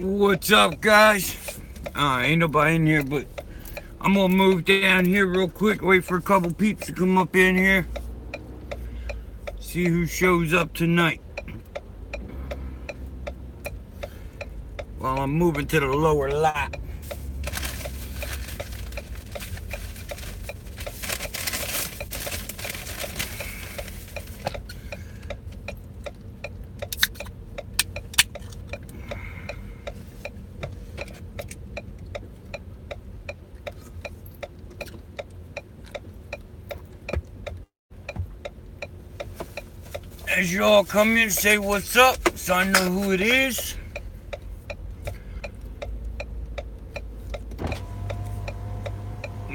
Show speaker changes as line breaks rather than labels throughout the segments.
What's up, guys? Ain't nobody in here, but I'm gonna move down here real quick, wait for a couple peeps to come up in here. See who shows up tonight. While I'm moving to the lower lot. As you all come in, say what's up, so I know who it is.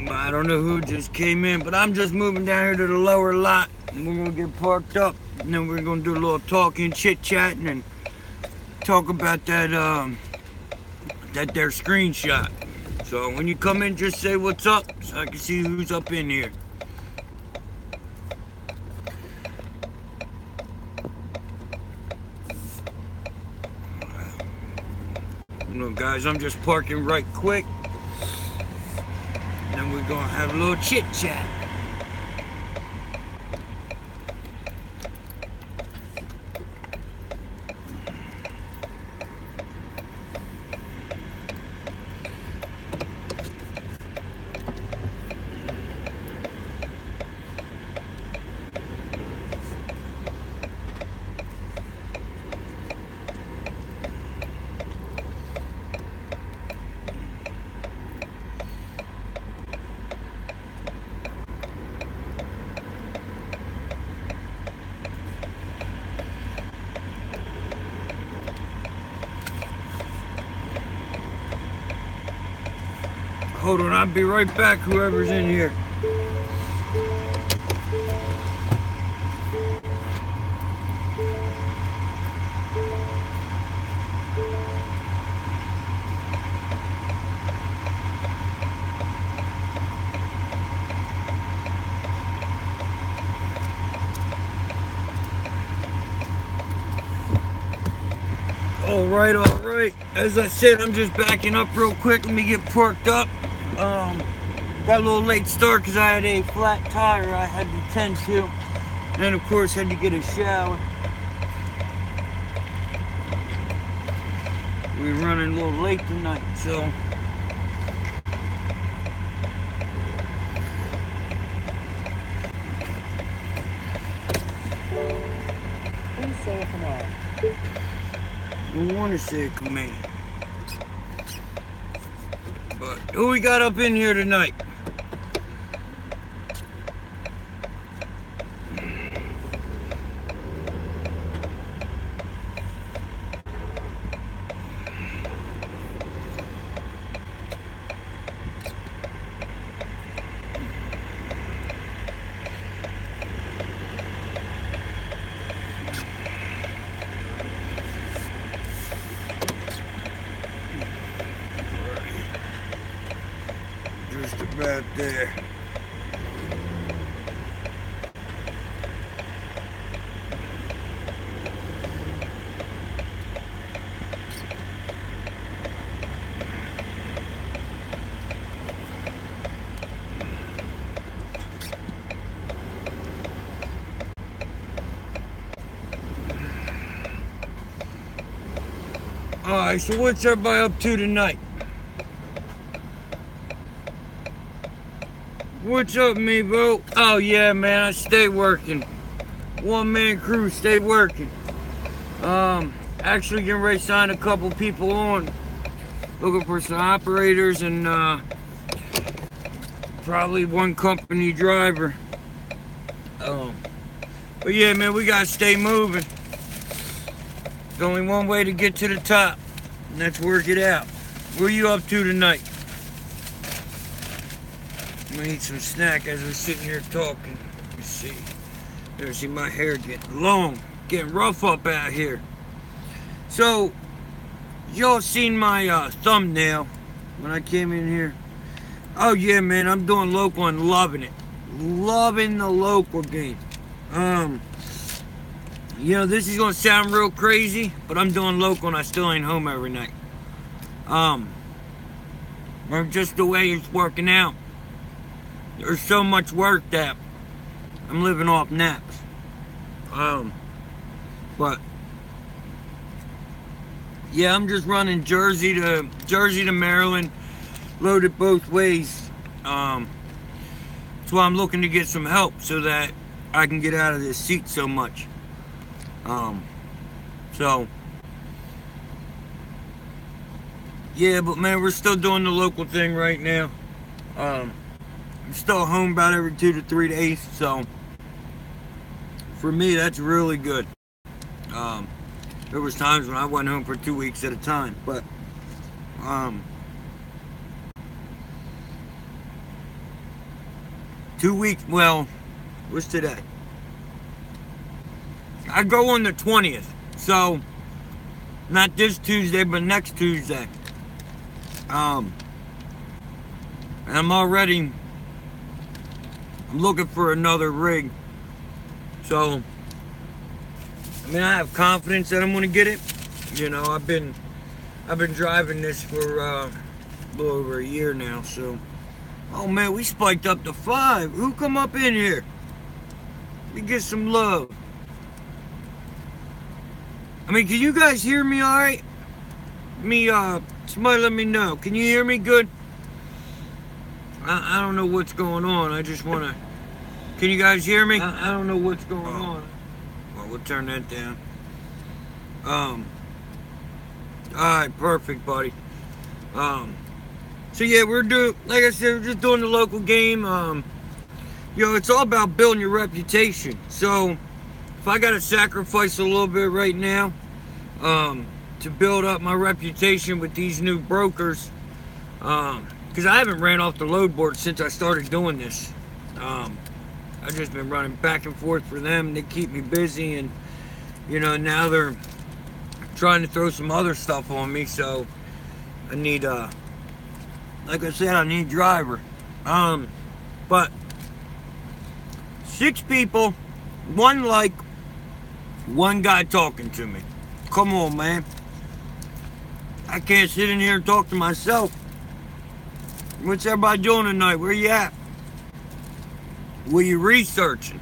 I don't know who just came in, but I'm just moving down here to the lower lot. And we're gonna get parked up, and then we're gonna do a little talking, chit-chatting, and talk about that their screenshot. So when you come in, just say what's up, so I can see who's up in here. Look, guys, I'm just parking right quick. And then we're gonna have a little chit chat. Hold on, I'll be right back, whoever's in here. All right. As I said, I'm just backing up real quick. Let me get parked up. Got a little late start because I had a flat tire I had to tend to. And of course had to get a shower. We're running a little late tonight, so.
Please say a command.
I want to say a command. But who we got up in here tonight? Just about there. Alright, so what's everybody up to tonight? What's up, me, bro? Oh, yeah, man, I stay working. One-man crew, stay working. Actually getting ready to sign a couple people on. Looking for some operators and, probably one company driver. But yeah, man, we gotta stay moving. There's only one way to get to the top, and that's work it out. What are you up to tonight? I'm gonna eat some snack as we're sitting here talking. Let me see. There, see my hair getting long, getting rough up out here. So, y'all seen my thumbnail when I came in here? Oh yeah, man, I'm doing local and loving it. Loving the local game. You know, this is gonna sound real crazy, but I'm doing local and I still ain't home every night. Or just the way it's working out. There's so much work that I'm living off naps. But yeah, I'm just running Jersey to Maryland, loaded both ways. That's why I'm looking to get some help so that I can get out of this seat so much. So yeah, but man, we're still doing the local thing right now. I'm still home about every 2 to 3 days, so for me that's really good. There was times when I went home for 2 weeks at a time, but 2 weeks, well, what's today? I go on the 20th, so not this Tuesday, but next Tuesday. And I'm looking for another rig. So, I mean, I have confidence that I'm gonna get it. You know, I've been driving this for a little over a year now, so. Oh man, we spiked up to 5. Who come up in here? Let me get some love. I mean, can you guys hear me all right? Somebody let me know. Can you hear me good? I don't know what's going on. I just want to... Can you guys hear me? I don't know what's going on. Well, we'll turn that down. Alright, perfect, buddy. So yeah, we're doing... Like I said, we're just doing the local game. You know, it's all about building your reputation. So, if I got to sacrifice a little bit right now... to build up my reputation with these new brokers, because I haven't ran off the load board since I started doing this. I've just been running back and forth for them. They keep me busy, and you know, now they're trying to throw some other stuff on me, so I need like I said, I need a driver. But 6 people, 1 like, 1 guy talking to me. Come on, man. I can't sit in here and talk to myself. What's everybody doing tonight? Where you at? What are you researching?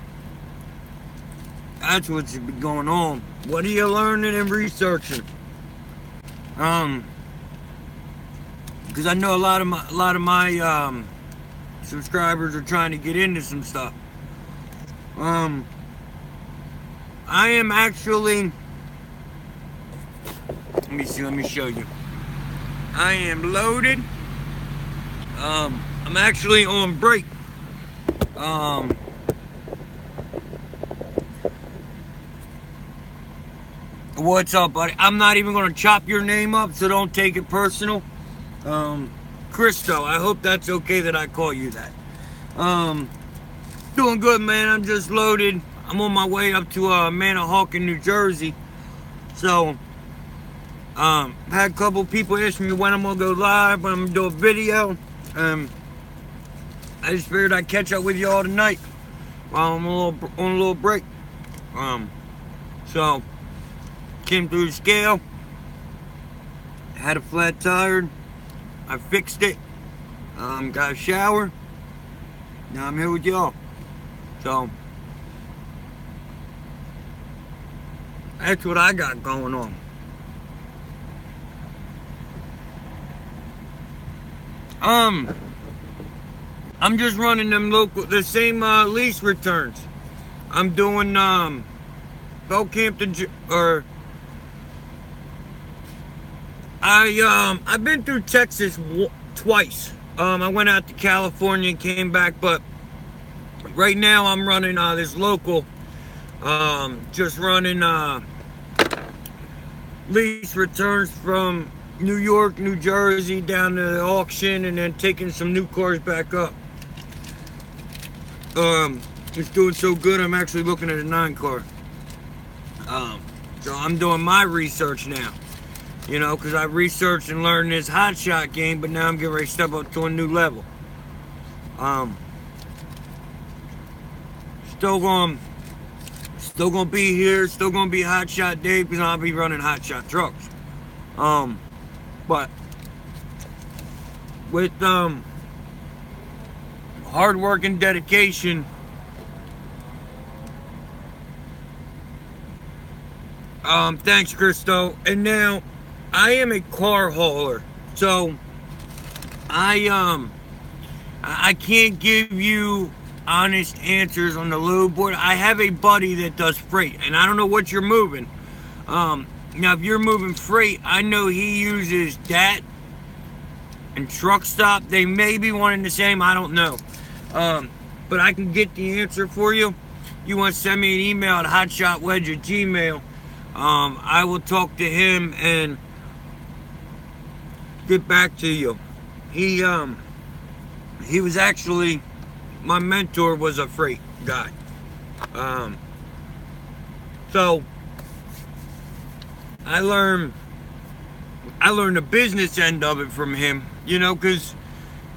That's what's been going on. What are you learning and researching? Because I know a lot of my subscribers are trying to get into some stuff. I am actually... Let me see, let me show you. I am loaded. I'm actually on break. What's up, buddy? I'm not even gonna chop your name up, so don't take it personal. Christo, I hope that's okay that I call you that. Doing good, man. I'm just loaded. I'm on my way up to Manahawkin, New Jersey. So, had a couple people ask me when I'm gonna go live, when I'm gonna do a video. I just figured I'd catch up with y'all tonight while I'm on a little break. So came through the scale, had a flat tire, I fixed it, got a shower. Now I'm here with y'all. So that's what I got going on. I'm just running them the same lease returns. I'm doing Belcampton, or I've been through Texas twice. I went out to California and came back, but right now I'm running this local, just running lease returns from New York, New Jersey, down to the auction, and then taking some new cars back up. It's doing so good, I'm actually looking at a 9 car. So I'm doing my research now. You know, because I researched and learned this Hotshot game, but now I'm getting ready to step up to a new level. Still gonna be here, still gonna be Hotshot Dave, because I'll be running Hotshot trucks. But with hard work and dedication, thanks, Christo. And now I am a car hauler, so I can't give you honest answers on the load board. I have a buddy that does freight, and I don't know what you're moving. Now, if you're moving freight, I know he uses that and truck stop. They may be one and the same, I don't know. But I can get the answer for you. You want to send me an email at hotshotwedge@gmail.com. I will talk to him and get back to you. He was actually, my mentor was a freight guy. So I learned the business end of it from him, you know, because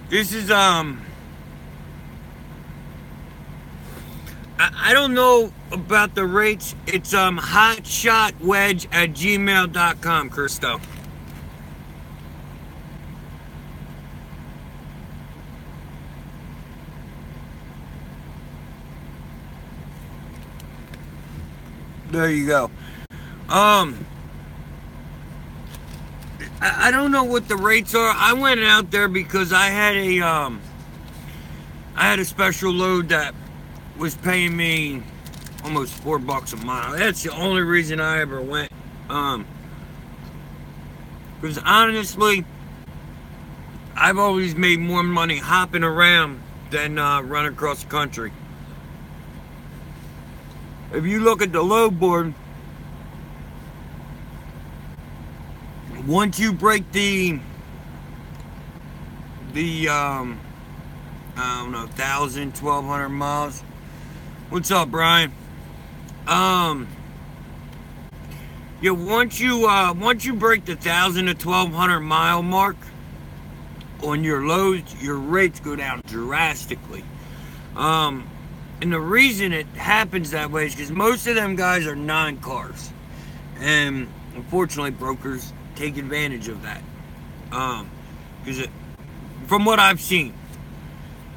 this is I don't know about the rates. It's hotshotwedge@gmail.com, Christo. There you go. I don't know what the rates are. I went out there because I had a special load that was paying me almost $4 a mile. That's the only reason I ever went. Because honestly, I've always made more money hopping around than running across the country. If you look at the load board, once you break the I don't know, 1,000, 1,200 miles. What's up, Brian? Yeah, once you break the 1,000 to 1,200 mile mark on your loads, your rates go down drastically. And the reason it happens that way is because most of them guys are non-cars, and unfortunately, brokers take advantage of that. Because from what I've seen,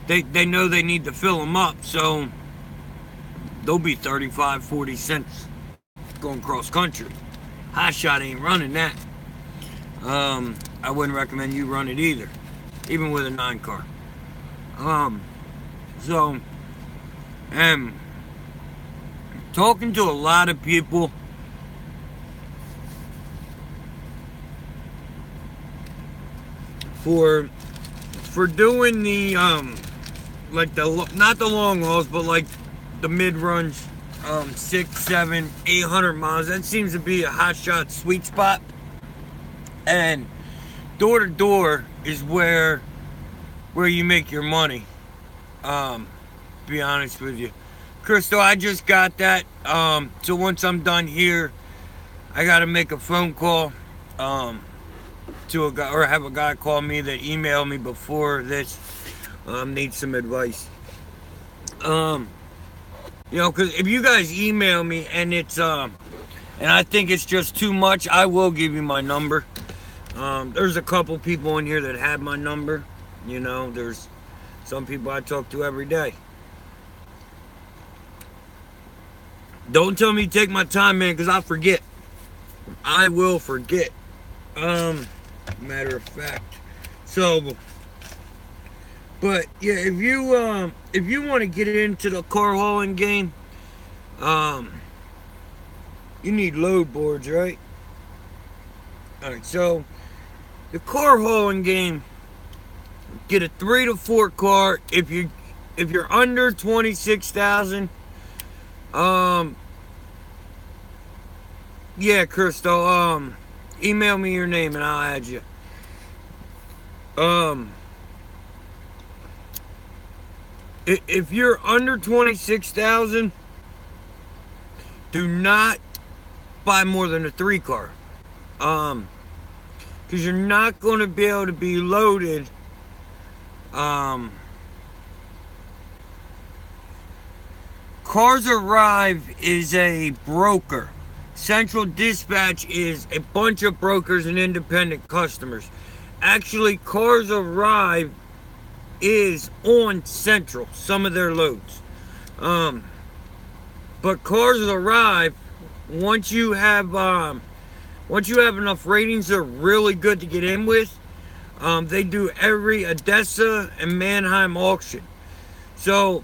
they know they need to fill them up, so they'll be 35, 40 cents going cross country. Hotshot ain't running that. I wouldn't recommend you run it either, even with a 9-car. So, talking to a lot of people, for doing the like not the long hauls, but like the mid runs, 6, 7, 800 miles. That seems to be a Hotshot sweet spot. And door to door is where you make your money. Be honest with you, Crystal, I just got that. So once I'm done here, I gotta make a phone call to a guy, or have a guy call me that emailed me before this. Need some advice. You know, because if you guys email me and it's and I think it's just too much, I will give you my number. There's a couple people in here that have my number. You know, there's some people I talk to every day. Don't tell me to take my time, man, because I forget. I will forget. Matter of fact. So, but yeah, if you want to get into the car hauling game, you need load boards, right? All right, so the car hauling game, get a 3 to 4 car. If you're under 26,000, yeah, Crystal, email me your name and I'll add you. If you're under 26,000, do not buy more than a 3 car. Because you're not going to be able to be loaded. Cars Arrive is a broker. Central Dispatch is a bunch of brokers and independent customers. Actually, Cars Arrive is on Central, some of their loads. But Cars Arrive, once you have enough ratings, they're really good to get in with. They do every Odessa and Mannheim auction. So,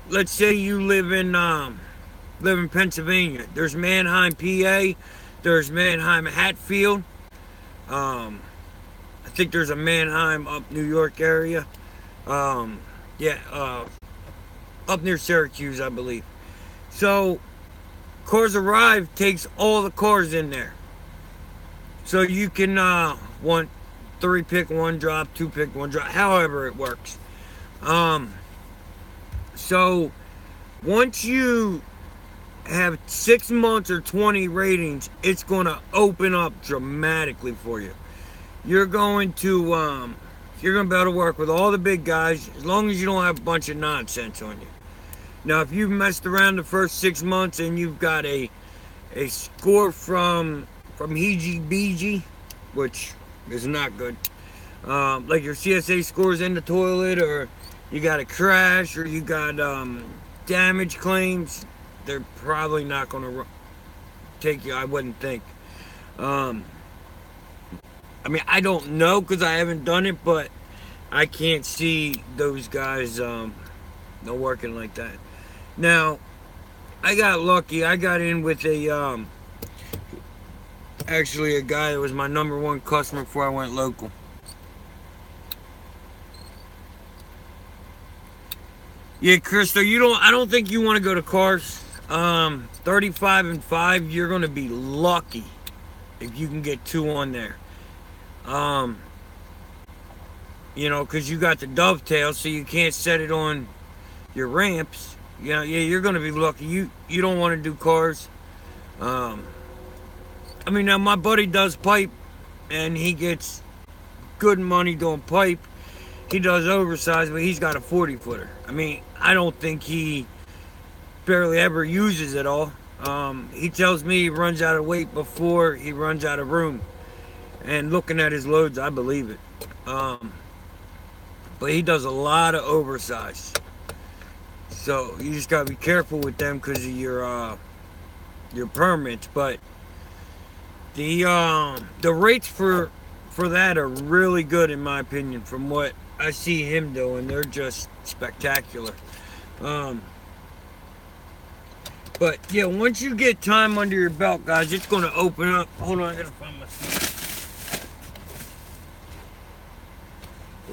let's say you live in Pennsylvania. There's Mannheim, PA. There's Mannheim, Hatfield. I think there's a Mannheim up New York area. Up near Syracuse, I believe. So, Cars Arrive takes all the cars in there. So you can want 3 pick 1 drop, 2 pick 1 drop, however it works. So once you have 6 months or 20 ratings, it's going to open up dramatically for you. You're going to be able to work with all the big guys as long as you don't have a bunch of nonsense on you. Now, if you've messed around the first 6 months and you've got a score from Heebie-Beegie, which is not good, like your CSA scores in the toilet, or you got a crash, or you got damage claims, they're probably not going to take you, I wouldn't think. I mean, I don't know because I haven't done it, but I can't see those guys not working like that. Now, I got lucky. I got in with actually a guy that was my #1 customer before I went local. Yeah, Krista, I don't think you want to go to Cars. 35 and 5, you're going to be lucky if you can get 2 on there. You know, because you got the dovetail, so you can't set it on your ramps. You know, yeah, you're going to be lucky. You don't want to do Cars. I mean, now my buddy does pipe, and he gets good money doing pipe. He does oversized, but he's got a 40-footer. I mean, I don't think he barely ever uses it all. He tells me he runs out of weight before he runs out of room. And looking at his loads, I believe it. But he does a lot of oversized. So you just gotta be careful with them because of your permits. But the rates for that are really good in my opinion. From what I see him doing, they're just spectacular. But yeah, once you get time under your belt, guys, it's gonna open up. Hold on, I gotta find my feet.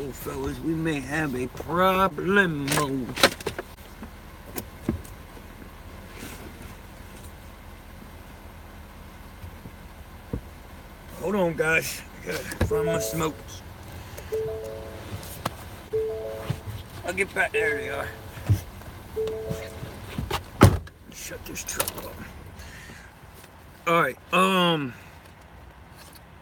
Oh, fellas, we may have a problem. Hold on, guys. I gotta find my smokes. I'll get back. There they are. Shut this truck off. Alright,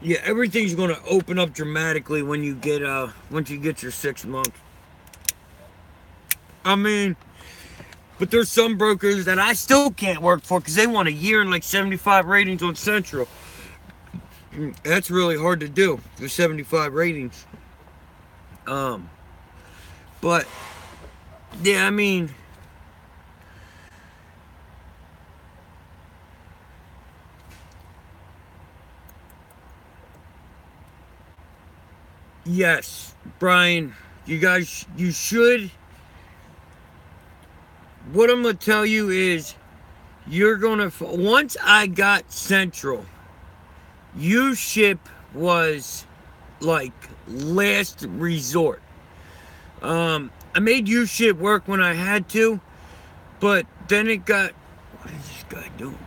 yeah, everything's gonna open up dramatically when you get once you get your 6 months. I mean, but there's some brokers that I still can't work for because they want a year and like 75 ratings on Central. That's really hard to do. There's 75 ratings. But yeah, I mean, yes, Brian, you guys, you should. What I'm going to tell you is, you're going to, once I got Central, uShip was like last resort. I made uShip work when I had to, but then it got, what is this guy doing?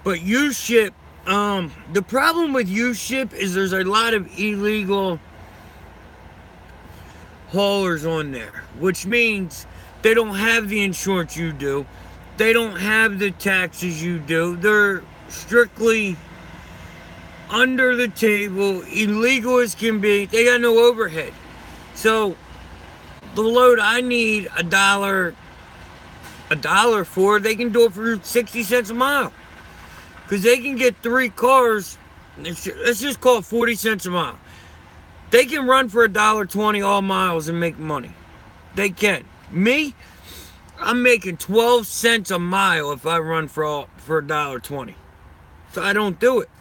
But uShip, the problem with uShip is there's a lot of illegal haulers on there, which means they don't have the insurance you do. They don't have the taxes you do. They're strictly under the table, illegal as can be. They got no overhead. So the load I need a dollar for, they can do it for 60 cents a mile. Because they can get 3 cars, let's just call it 40 cents a mile. They can run for $1.20 all miles and make money. They can. Me, I'm making 12 cents a mile if I run for $1.20. So I don't do it.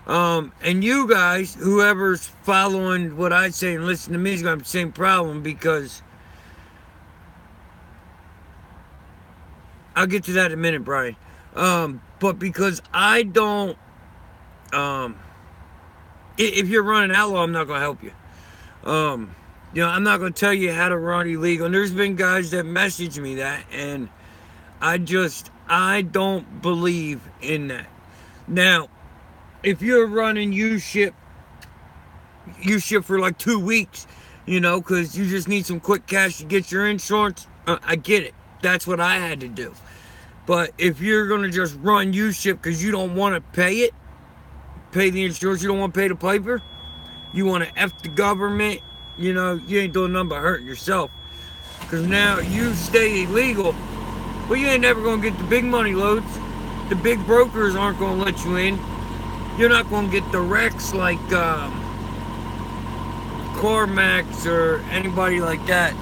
And you guys, whoever's following what I say and listen to me, is going to have the same problem, because I'll get to that in a minute, Brian. But because I don't, if you're running outlaw, I'm not going to help you. I'm not going to tell you how to run illegal. And there's been guys that message me that, and I don't believe in that. Now, if you're running uShip for like 2 weeks, because you just need some quick cash to get your insurance, I get it. That's what I had to do. But if you're going to just run uShip because you don't want to pay the insurance, you don't want to pay the piper, you want to F the government, you ain't doing nothing but hurting yourself. Because now you stay illegal, well, you ain't never going to get the big money loads. The big brokers aren't going to let you in. You're not going to get the wrecks like CarMax or anybody like that.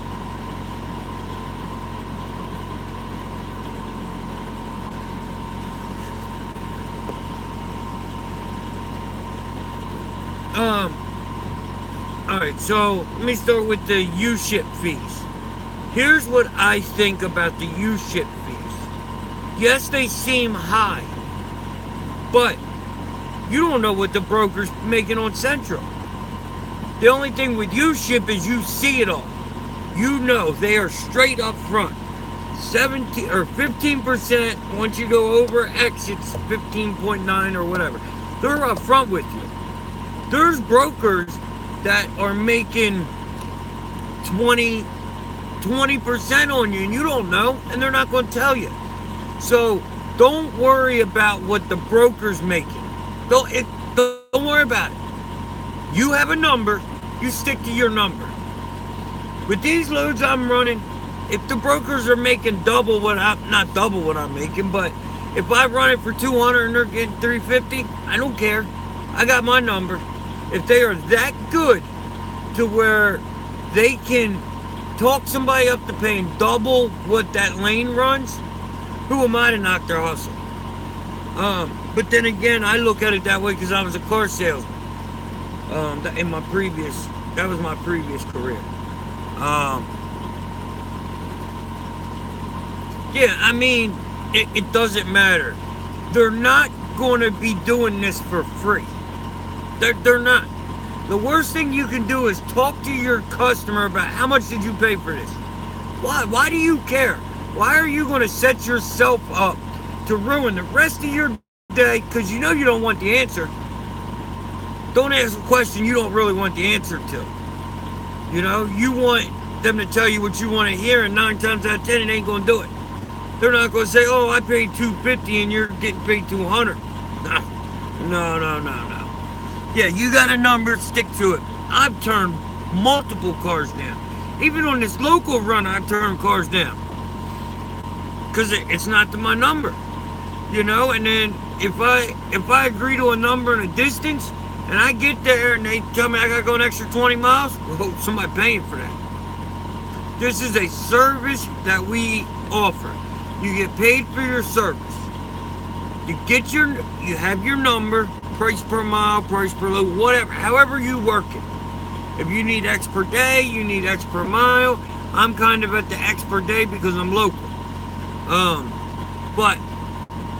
Alright, so let me start with the uShip fees. Here's what I think about the uShip fees. Yes, they seem high, but you don't know what the broker's making on Central. The only thing with uShip is you see it all. You know they are straight up front. 17 or 15% once you go over X, it's 15.9 or whatever. They're up front with you. There's brokers that are making 20% on you and you don't know, and they're not going to tell you. So don't worry about what the broker's making. Don't worry about it. You have a number, you stick to your number. With these loads I'm running, if the brokers are making double what not double what I'm making, but if I run it for 200 and they're getting 350, I don't care. I got my number. If they are that good to where they can talk somebody up to paying double what that lane runs, who am I to knock their hustle? But then again, I look at it that way because I was a car salesman. That was my previous career. Yeah, I mean, it doesn't matter. They're not going to be doing this for free. They're not. The worst thing you can do is talk to your customer about how much did you pay for this. Why do you care? Why are you going to set yourself up to ruin the rest of your day because you know you don't want the answer? Don't ask a question you don't really want the answer to. You want them to tell you what you want to hear, and 9 times out of 10 it ain't going to do it. They're not going to say, oh, I paid $250 and you're getting paid $200. No. Yeah, you got a number, stick to it. I've turned multiple cars down. Even on this local run, I've turned cars down. Because it's not to my number. And then if I agree to a number and a distance, and I get there and they tell me I got to go an extra 20 miles, well, somebody paying for that. This is a service that we offer. You get paid for your service. You have your number, price per mile, price per load, whatever, however you work it. If you need X per day, you need X per mile. I'm kind of at the X per day because I'm local. But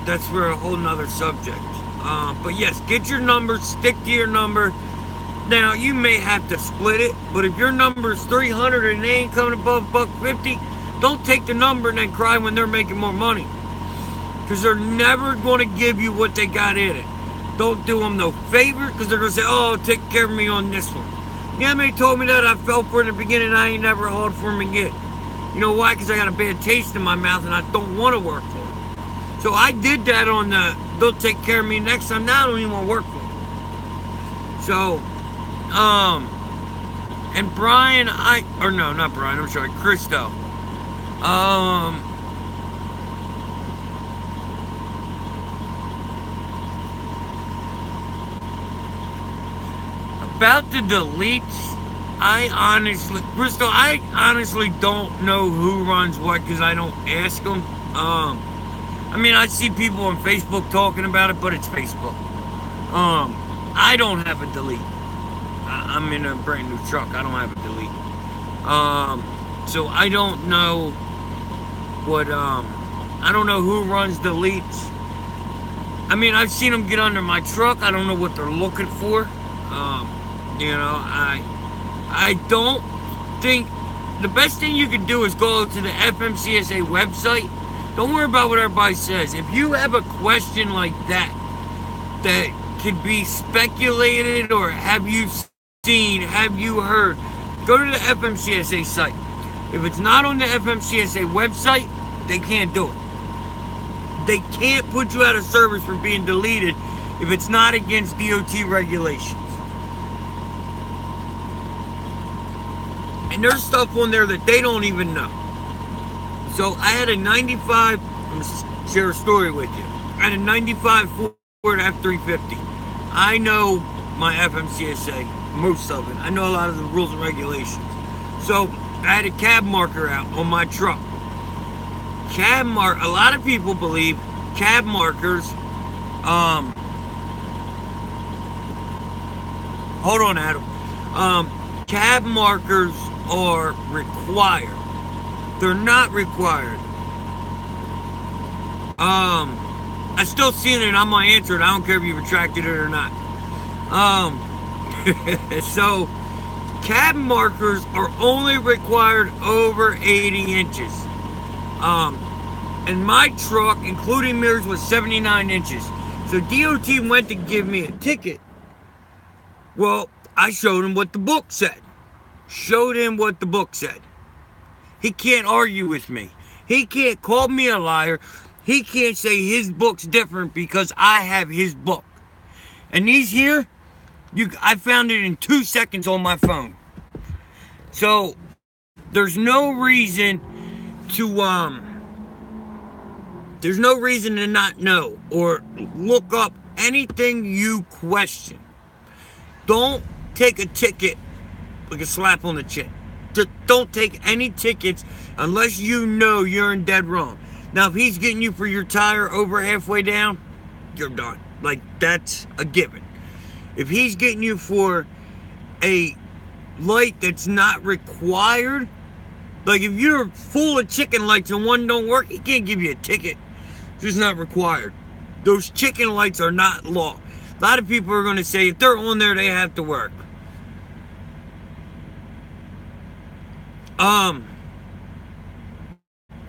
that's for a whole nother subject. But yes, get your number, stick to your number. Now, you may have to split it, but if your number is 300 and they ain't coming above $1.50, don't take the number and then cry when they're making more money. Because they're never going to give you what they got in it. Don't do them no favor, because they're going to say, oh, take care of me on this one. Yeah, they told me that. I fell for it in the beginning, and I ain't never hauled for them again. You know why? Because I got a bad taste in my mouth, and I don't want to work for them. So I did that on the, they'll take care of me next time. Now I don't even want to work for them. So, and Brian, no, not Brian, I'm sorry, Christo. about the deletes, Bristol, I honestly don't know who runs what because I don't ask them. I mean, I see people on Facebook talking about it, but it's Facebook. I don't have a delete. I'm in a brand new truck. I don't have a delete. So I don't know what, I don't know who runs deletes. I mean, I've seen them get under my truck. I don't know what they're looking for. You know, I don't think the best thing you can do is go to the FMCSA website. Don't worry about what everybody says. If you have a question like that could be speculated, or have you seen, have you heard, go to the FMCSA site. If it's not on the FMCSA website, they can't do it. They can't put you out of service for being deleted if it's not against DOT regulations. And there's stuff on there that they don't even know. So I had a 95, I'm going to share a story with you. I had a 95 Ford F350. I know my FMCSA, most of it. I know a lot of the rules and regulations. So I had a cab marker out on my truck. A lot of people believe cab markers, hold on, Adam. Cab markers are required. They're not required. I still seen it and I'm gonna answer it. I don't care if you retracted it or not. So cab markers are only required over 80 inches. And my truck, including mirrors, was 79 inches. So DOT went to give me a ticket. Well, I showed him what the book said. He can't argue with me. He can't call me a liar. He can't say his book's different because I have his book. And these here, I found it in 2 seconds on my phone. So there's no reason to not know or look up anything you question. Don't take a ticket like a slap on the chin. Just don't take any tickets unless you know you're in dead wrong. Now, if he's getting you for your tire over halfway down, you're done. Like, that's a given. If he's getting you for a light that's not required, like if you're full of chicken lights and one don't work, he can't give you a ticket. It's just not required. Those chicken lights are not law. A lot of people are going to say if they're on there, they have to work.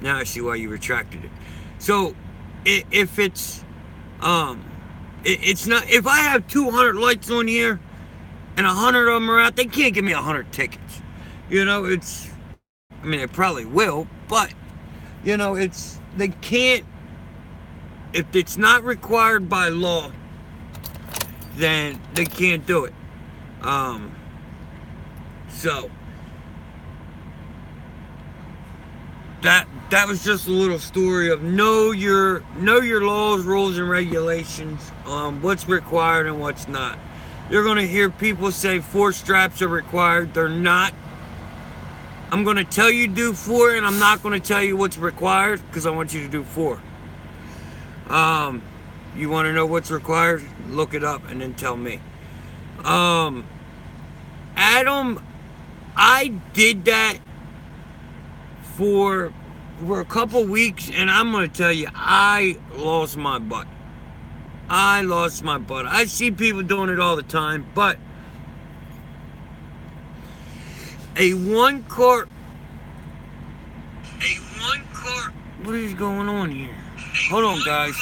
Now I see why you retracted it. So, if it's not, if I have 200 lights on here and 100 of them are out, they can't give me 100 tickets. You know, I mean, they probably will, but, you know, they can't, if it's not required by law, then they can't do it. So, that was just a little story of know your laws, rules, and regulations, what's required and what's not. You're going to hear people say 4 straps are required. They're not. I'm going to tell you do 4, and I'm not going to tell you what's required because I want you to do 4. You want to know what's required? Look it up and then tell me. Adam, I did that for a couple weeks, and I'm going to tell you, I lost my butt. I see people doing it all the time, but a one car, what is going on here? Hold on, guys.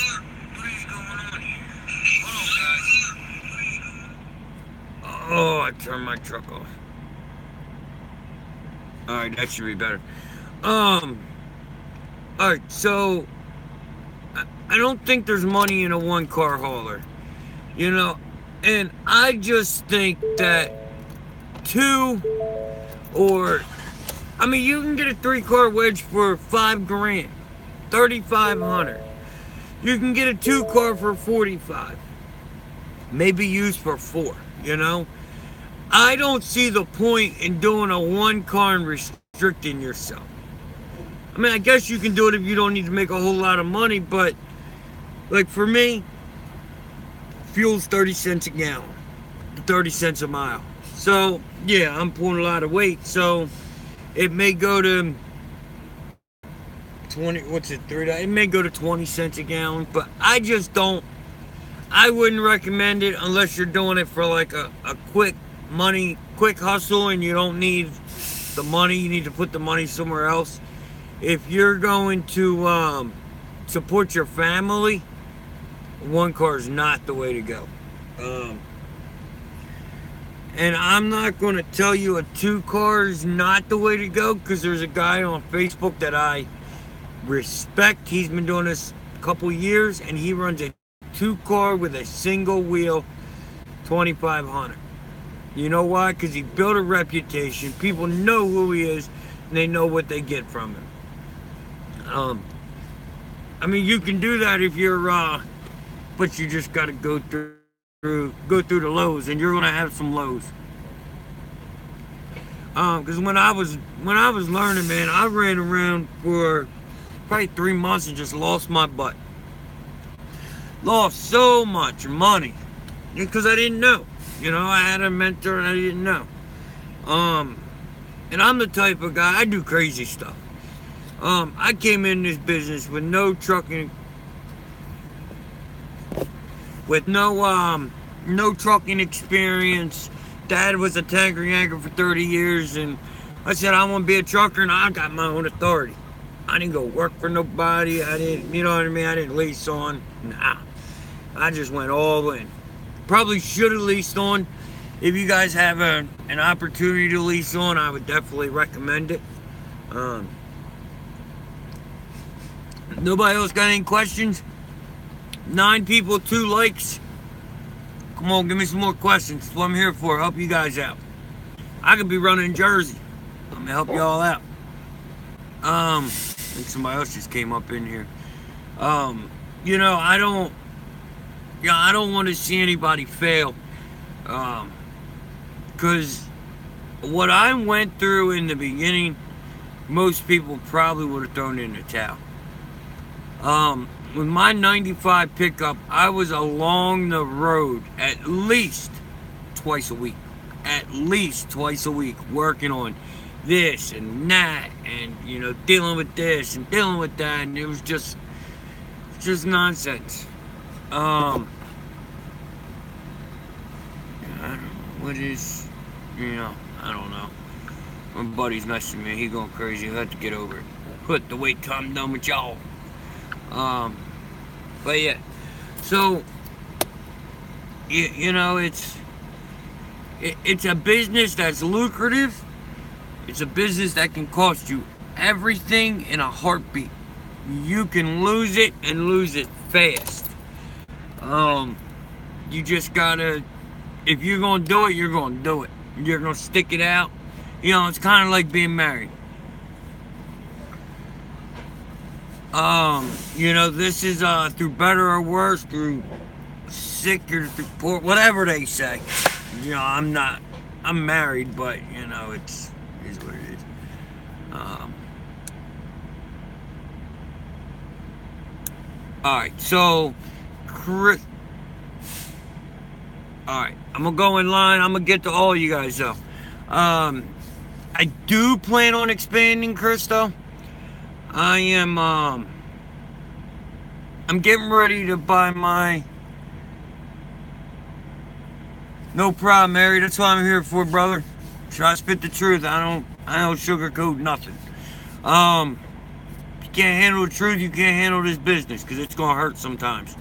Oh, I turned my truck off. Alright, that should be better. Alright, so I don't think there's money in a one car hauler. You know, and I just think that 2 or I mean you can get a 3-car wedge for $5 grand, $3,500. You can get a 2-car for $45. Maybe used for $4, you know? I don't see the point in doing a one car and restricting yourself. I mean, I guess you can do it if you don't need to make a whole lot of money, but like for me, fuel's 30 cents a gallon, 30 cents a mile. So yeah, I'm pulling a lot of weight, so it may go to 20, what's it, 30? It may go to 20 cents a gallon, but I just don't, I wouldn't recommend it unless you're doing it for like a quick hustle and you don't need the money, you need to put the money somewhere else. If you're going to support your family, one car is not the way to go. And I'm not going to tell you a two car is not the way to go, because there's a guy on Facebook that I respect. He's been doing this a couple years, and he runs a two car with a single wheel 2500. You know why? Because he built a reputation. People know who he is, and they know what they get from him. I mean, you can do that if you're but you just got to go through the lows, and you're gonna have some lows. Because when I was learning, man, I ran around for probably 3 months and just lost my butt. Lost so much money because I didn't know. You know, I had a mentor and I didn't know. And I'm the type of guy, I do crazy stuff. I came in this business with no trucking, with no trucking experience. Dad was a tanker yanker for 30 years, and I said I want to be a trucker, and I got my own authority. I didn't go work for nobody. I didn't, you know what I mean? I didn't lease on. Nah, I just went all in. Probably should have leased on. If you guys have an opportunity to lease on, I would definitely recommend it. Nobody else got any questions? 9 people, 2 likes. Come on, give me some more questions. That's what I'm here for. Help you guys out. I could be running Jersey. I'm gonna help you all out. I think somebody else just came up in here. You know, I don't want to see anybody fail. Because what I went through in the beginning, most people probably would have thrown in the towel. With my 95 pickup, I was along the road at least twice a week. At least twice a week, working on this and that, and, you know, dealing with this and dealing with that, and it was just nonsense. I don't know what is, you know, I don't know. My buddy's messaging me, he going crazy, I have to get over it. Put the wait time done with y'all. But yeah, so you know, it's a business that's lucrative. It's a business that can cost you everything in a heartbeat. You can lose it and lose it fast. You just gotta, if you're gonna do it, you're gonna do it. You're gonna stick it out. You know, it's kind of like being married. You know, this is through better or worse, through sick or through poor, whatever they say. You know, I'm married, but you know, it is what it is. Alright, so Chris, alright, I'm gonna go in line. I'm gonna get to all you guys though. I do plan on expanding, Chris, though. I am, I'm getting ready to buy my, no problem, Mary, that's what I'm here for, brother. Try to spit the truth. I don't sugarcoat nothing. If you can't handle the truth, you can't handle this business, because it's going to hurt sometimes.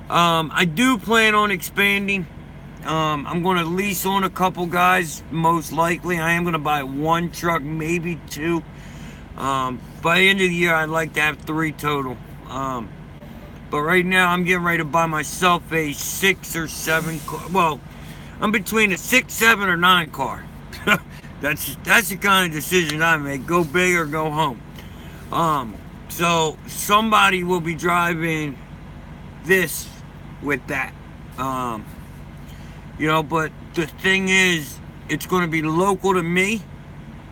I do plan on expanding. I'm going to lease on a couple guys, most likely. I am going to buy 1 truck, maybe 2. By the end of the year, I'd like to have 3 total. But right now, I'm getting ready to buy myself a 6 or 7 car. Well, I'm between a 6, 7, or 9 car. That's the kind of decision I make. Go big or go home. So somebody will be driving this with that. You know, but the thing is, it's going to be local to me.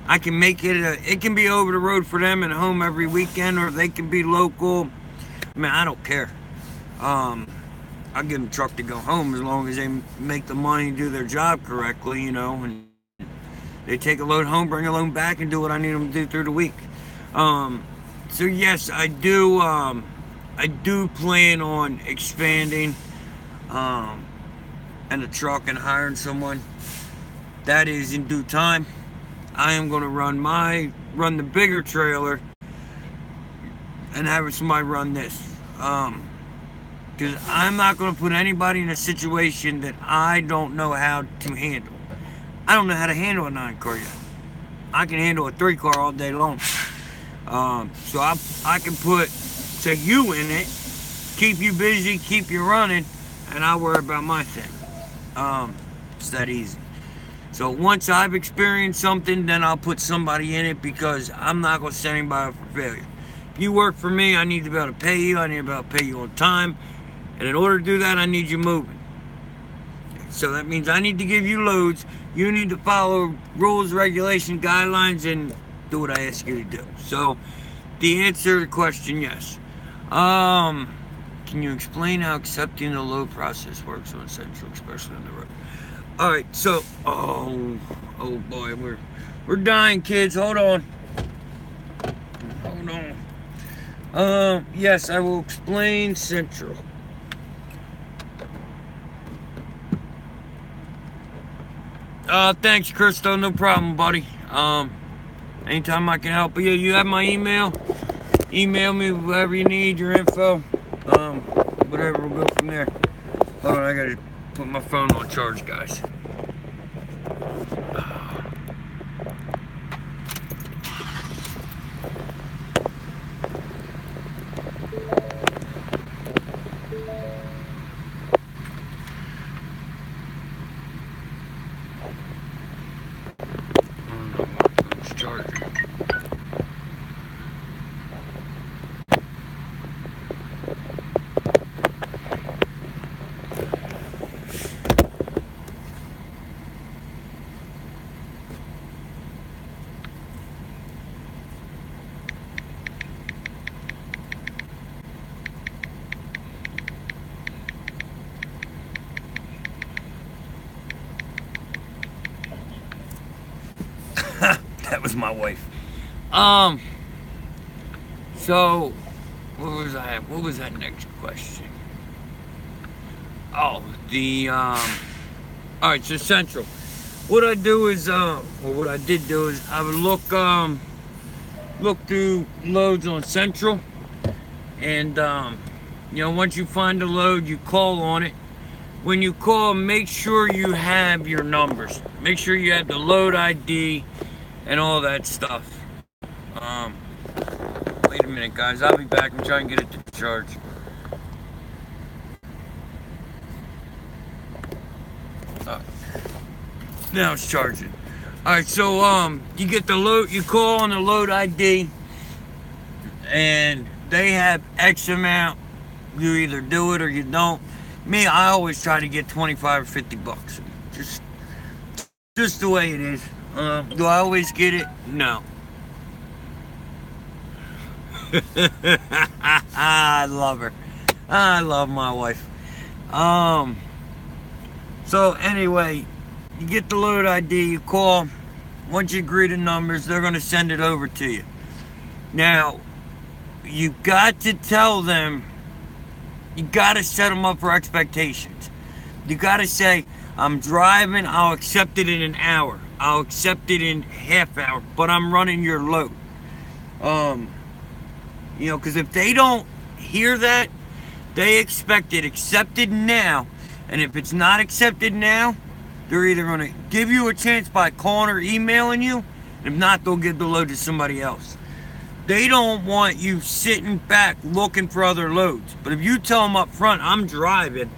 I can make it, it can be over the road for them and home every weekend, or they can be local. I mean, I don't care. I'll give them a truck to go home as long as they make the money and do their job correctly, you know, and they take a load home, bring a load back, and do what I need them to do through the week. So yes, I do plan on expanding, and the truck and hiring someone. That is in due time. I am going to run the bigger trailer and have somebody run this. Because I'm not going to put anybody in a situation that I don't know how to handle. I don't know how to handle a 9-car yet. I can handle a 3-car all day long. So I can put you in it, keep you busy, keep you running, and I'll worry about my thing. It's that easy. So once I've experienced something, then I'll put somebody in it, because I'm not going to set anybody up for failure. If you work for me, I need to be able to pay you. I need to be able to pay you on time. And in order to do that, I need you moving. So that means I need to give you loads. You need to follow rules, regulations, guidelines, and do what I ask you to do. So the answer to the question, yes. Can you explain how accepting the load process works on Central, especially on the road? All right, so oh boy, we're dying, kids. Hold on. Yes, I will explain Central. Thanks, Christo. No problem, buddy. Anytime I can help. But yeah, you have my email. Email me whatever you need, your info. Whatever, we'll go from there. Hold on, I gotta put my phone on charge, guys. That was my wife. So what was that next question? Oh, all right, so Central. What I do is, or what I did do is, I would look through loads on Central, and you know, once you find a load, you call on it. When you call, make sure you have your numbers. Make sure you have the load ID and all that stuff. Wait a minute, guys. I'll be back. I'm trying to get it to charge. Now it's charging. Alright, so you get the load, you call on the load ID, and they have X amount. You either do it or you don't. Me, I always try to get 25 or 50 bucks. Just the way it is. Do I always get it? No. I love her. I love my wife. So anyway, you get the load ID, you call. Once you agree to numbers, they're going to send it over to you. Now, you got to tell them, you got to set them up for expectations. You got to say, I'm driving, I'll accept it in an hour. I'll accept it in half hour, but I'm running your load. You know, because if they don't hear that, they expect it accepted now. And if it's not accepted now, they're either going to give you a chance by calling or emailing you. If not, they'll give the load to somebody else. They don't want you sitting back looking for other loads. But if you tell them up front, I'm driving,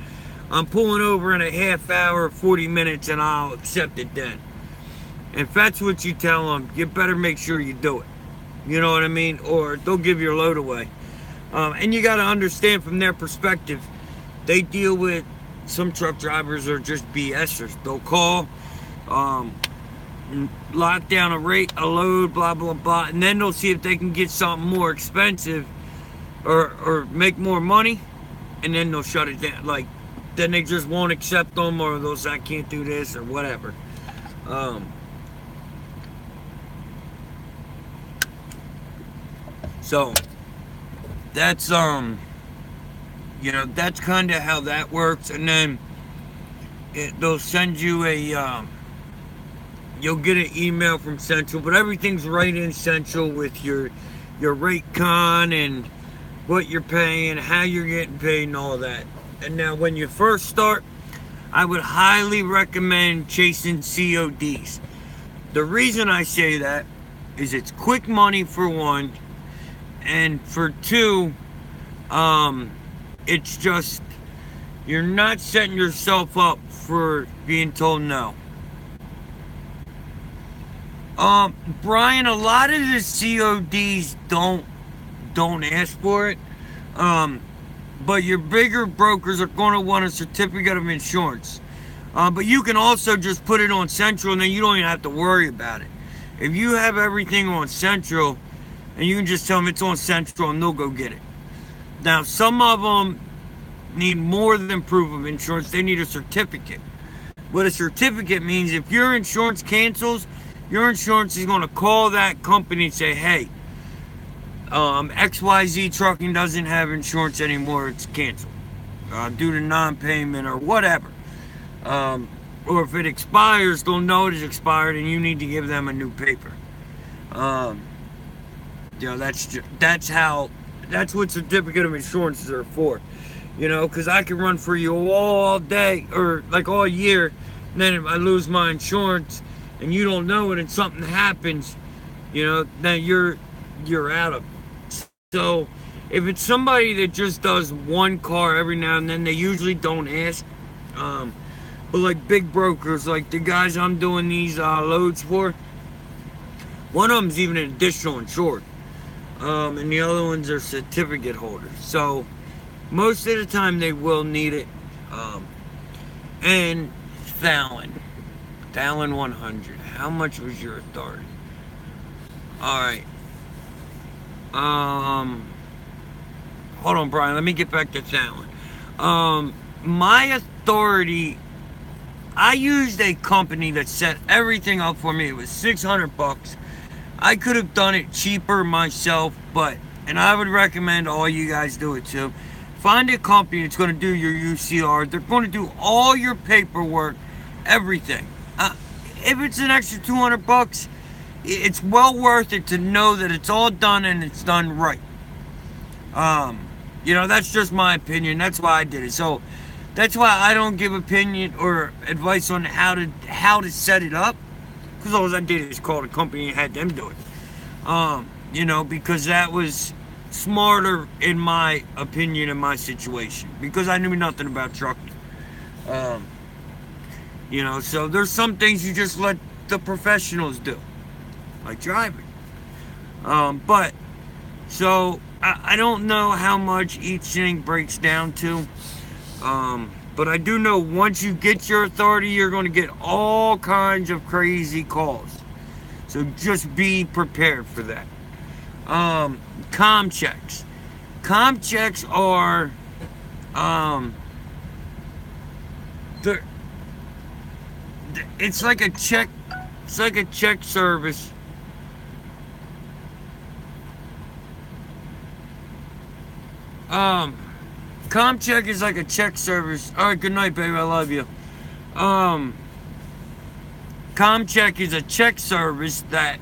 I'm pulling over in a half hour, 40 minutes, and I'll accept it then. If that's what you tell them, you better make sure you do it. You know what I mean? Or they'll give your load away. And you got to understand from their perspective, they deal with some truck drivers are just BSers. They'll call, lock down a rate, a load, blah blah blah, and then they'll see if they can get something more expensive or make more money, and then they'll shut it down. Like, then they just won't accept them, or they'll say I can't do this or whatever. So that's you know, that's kind of how that works. And then they'll send you a you'll get an email from Central, but everything's right in Central with your rate con and what you're paying, how you're getting paid, and all that. And now, when you first start, I would highly recommend chasing CODs. The reason I say that is it's quick money for one, and for two, it's just, you're not setting yourself up for being told no. Brian, a lot of the CODs don't ask for it. But your bigger brokers are going to want a certificate of insurance. But you can also just put it on Central, and then you don't even have to worry about it. If you have everything on Central, and you can just tell them it's on Central, and they'll go get it. Now, some of them need more than proof of insurance. They need a certificate. What a certificate means, if your insurance cancels, your insurance is going to call that company and say, hey, XYZ Trucking doesn't have insurance anymore, it's canceled due to non-payment or whatever. Or if it expires, they'll know it is expired and you need to give them a new paper. You know, that's what certificate of insurances are for. You know, because I can run for you all day or like all year, and then if I lose my insurance and you don't know it and something happens, you know, then you're out of it. So if it's somebody that just does one car every now and then, they usually don't ask. But like big brokers, like the guys I'm doing these loads for, one of them's even an additional insured, and the other ones are certificate holders. So most of the time they will need it. And Fallon 100. How much was your authority? All right. Hold on, Brian. Let me get back to Fallon. My authority, I used a company that set everything up for me. It was $600. I could have done it cheaper myself, and I would recommend all you guys do it too. Find a company that's going to do your UCR. They're going to do all your paperwork, everything. If it's an extra $200, it's well worth it to know that it's all done and it's done right. You know, that's just my opinion. That's why I did it. So that's why I don't give opinion or advice on how to set it up, because all I did is call the company and had them do it. You know, because that was smarter in my opinion in my situation, because I knew nothing about trucking. You know, so there's some things you just let the professionals do, like driving. But so I don't know how much each thing breaks down to, but I do know once you get your authority, you're going to get all kinds of crazy calls. So just be prepared for that. Com checks. Com checks are it's like a check. It's like a check service. ComCheck is like a check service. All right, good night, baby. I love you. ComCheck is a check service that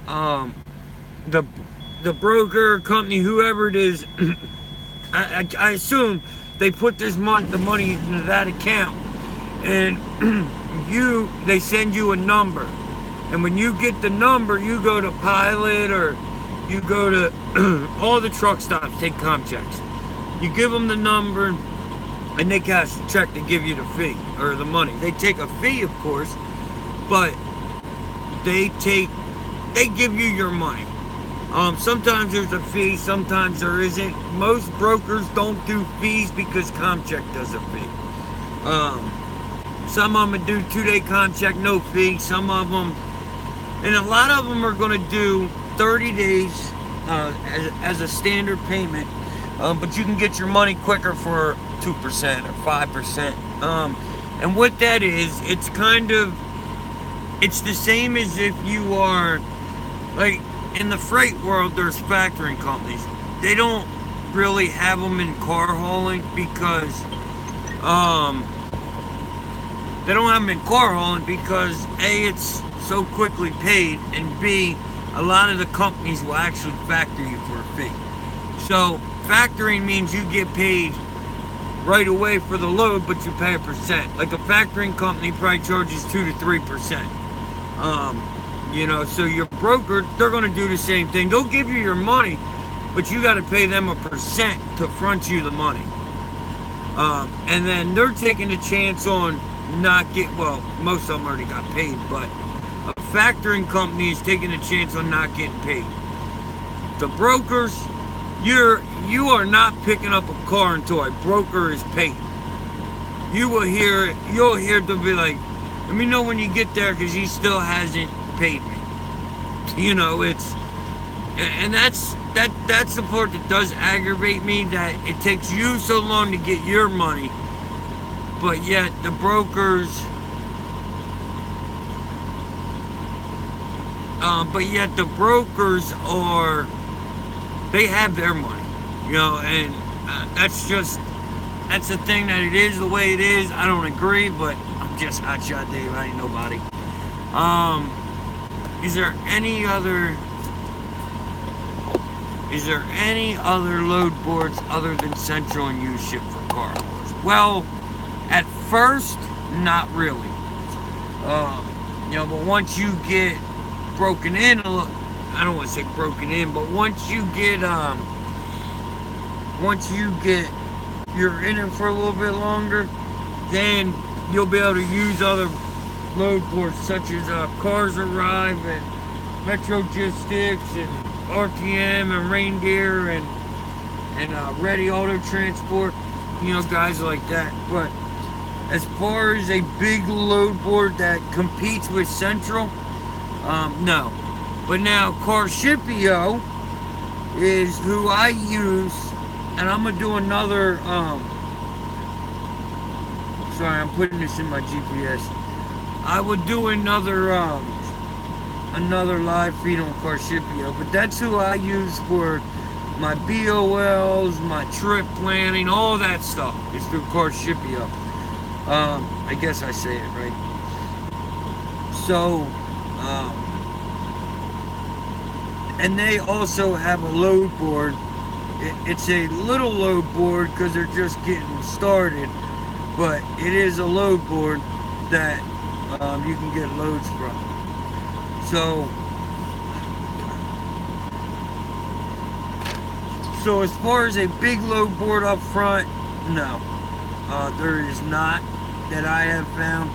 the broker, company, whoever it is, I assume they put the money into that account, and they send you a number, and when you get the number, you go to Pilot or you go to all the truck stops, take ComChecks. You give them the number, and they cash the check to give you the fee or the money. They take a fee, of course, but they give you your money. Sometimes there's a fee, sometimes there isn't. Most brokers don't do fees because ComCheck does a fee. Some of them do 2-day contract, no fee. Some of them, and a lot of them are going to do 30 days as a standard payment. But you can get your money quicker for 2% or 5%. And what that is, it's the same as if you are, like, in the freight world, there's factoring companies. They don't really have them in car hauling because, they don't have them in car hauling because A, it's so quickly paid, and B, a lot of the companies will actually factor you for a fee. So factoring means you get paid right away for the load, but you pay a percent. Like a factoring company probably charges 2 to 3%. So your broker, they're going to do the same thing. They'll give you your money, but you got to pay them a percent to front you the money. And then they're taking a chance on most of them already got paid, but a factoring company is taking a chance on not getting paid. The brokers, you are not picking up a car until a broker is paid. You'll hear them be like, let me know when you get there because he still hasn't paid me. And that's the part that does aggravate me, that it takes you so long to get your money, but yet the brokers they have their money, and that's the thing, that it is the way it is. I don't agree, but I'm just Hotshot Dave. I ain't nobody. Is there any other load boards other than Central and uShip for car haulers? Well, at first, not really. But once you get broken in, I don't want to say broken in, but once you get you're in it for a little bit longer, then you'll be able to use other load boards such as Cars Arrive and Metrogistics and RTM and Reindeer and Ready Auto Transport, guys like that. But as far as a big load board that competes with Central, no. But now Carshipio is who I use, and I'm gonna do another. Sorry, I'm putting this in my GPS. I would do another live feed on Carshipio, but that's who I use for my BOLs, my trip planning, all that stuff is through Carshipio. I guess I say it right. So, and they also have a load board. It's a little load board because they're just getting started, but it is a load board that you can get loads from. So as far as a big load board up front, no, there is not, that I have found.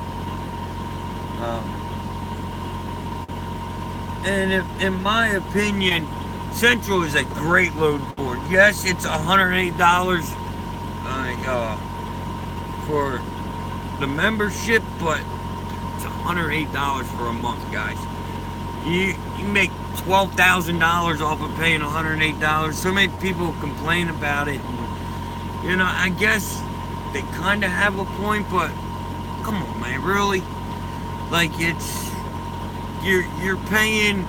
And in my opinion, Central is a great load board. Yes, it's $108 for the membership, but it's $108 for a month, guys. You make $12,000 off of paying $108. So many people complain about it. And, I guess they kind of have a point, but come on, man, really? Like, it's you're paying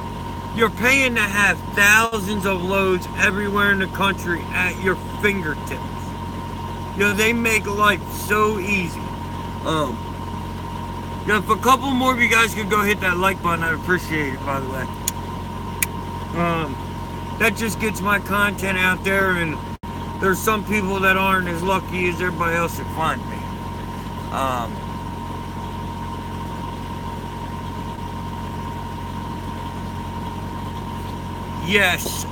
to have thousands of loads everywhere in the country at your fingertips. They make life so easy. If a couple more of you guys could go hit that like button, I'd appreciate it, by the way. That just gets my content out there, and there's some people that aren't as lucky as everybody else to find me. Yes,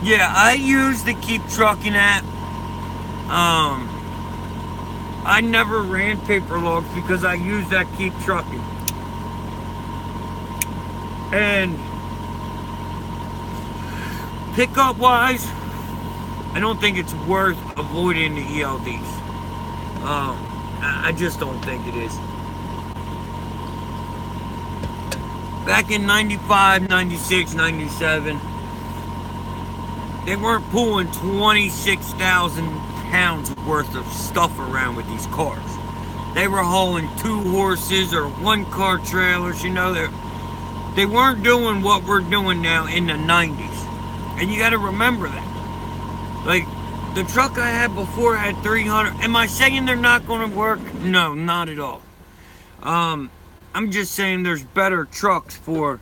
yeah, I use the Keep Trucking app. I never ran paper logs because I use that Keep Trucking. And pickup wise, I don't think it's worth avoiding the ELDs. I just don't think it is. Back in 95, 96, 97, they weren't pulling 26,000 pounds worth of stuff around with these cars. They were hauling 2 horses or 1-car trailers, you know. They weren't doing what we're doing now in the 90s. And you got to remember that. Like, the truck I had before had 300. Am I saying they're not going to work? No, not at all. I'm just saying there's better trucks for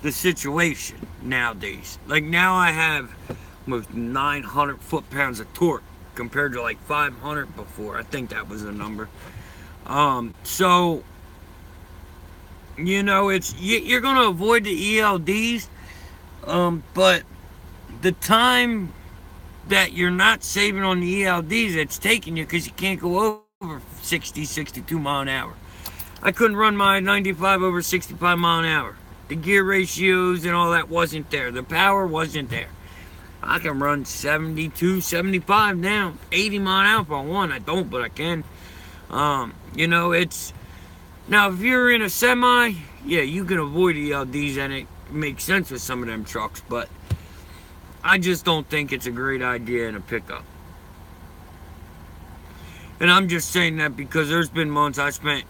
the situation nowadays. Like, now I have almost 900 foot-pounds of torque compared to like 500 before. I think that was the number. So, you know, you're going to avoid the ELDs, but the time that you're not saving on the ELDs, it's taking you because you can't go over 60, 62 mile an hour. I couldn't run my 95 over 65 mile an hour. The gear ratios and all that wasn't there. The power wasn't there. I can run 72, 75 now, 80 mile an hour if I want. I don't, but I can. You know, it's... Now, if you're in a semi, yeah, you can avoid ELDs and it makes sense with some of them trucks, but I just don't think it's a great idea in a pickup. And I'm just saying that because there's been months I spent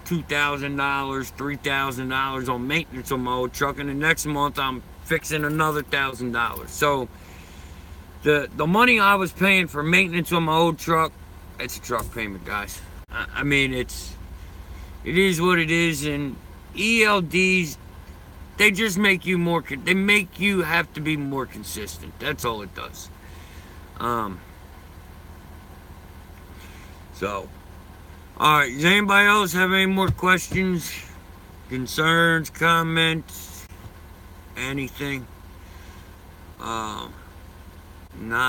$2,000, $3,000 on maintenance on my old truck, and the next month I'm fixing another $1,000. So the money I was paying for maintenance on my old truck, it's a truck payment, guys. I mean, it is what it is, and ELDs, they just make you more, they make you have to be more consistent. That's all it does. So, alright, does anybody else have any more questions, concerns, comments, anything? Not,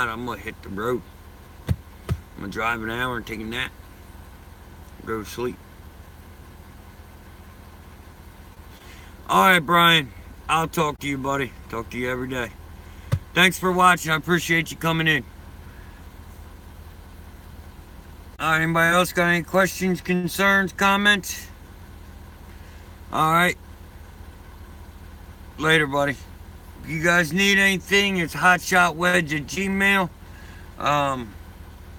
I'm gonna hit the road. I'm gonna drive an hour and take a nap. Go to sleep. Alright, Brian. I'll talk to you, buddy. Talk to you every day. Thanks for watching. I appreciate you coming in. Alright, anybody else got any questions, concerns, comments? Alright. Later, buddy. If you guys need anything, it's hotshotwedge@gmail. I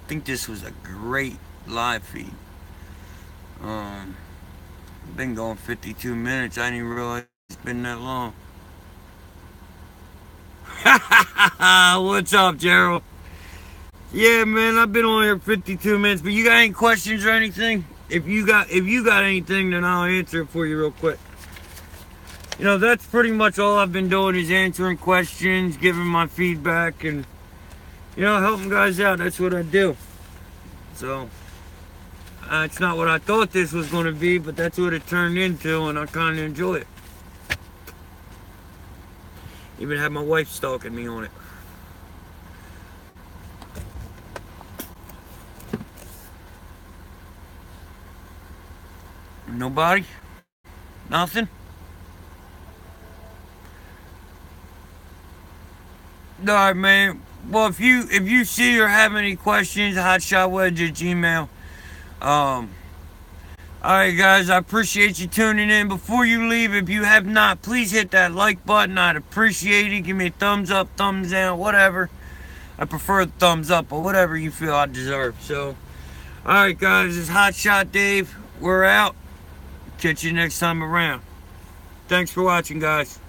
think this was a great live feed. I've been going 52 minutes. I didn't realize it's been that long. What's up, Gerald? Yeah, man, I've been on here 52 minutes, but you got any questions or anything? If you got anything, then I'll answer it for you real quick. You know, that's pretty much all I've been doing is answering questions, giving my feedback, and, you know, helping guys out. That's what I do. So, it's not what I thought this was going to be, but that's what it turned into, and I kind of enjoy it. Even had my wife stalking me on it. Nobody? Nothing? Alright, man. Well, if you see or have any questions, hotshotwedge@gmail. Alright, guys, I appreciate you tuning in. Before you leave, if you have not, please hit that like button. I'd appreciate it. Give me a thumbs up, thumbs down, whatever. I prefer the thumbs up, but whatever you feel I deserve. So, alright, guys, it's Hotshot Dave. We're out. Catch you next time around. Thanks for watching, guys.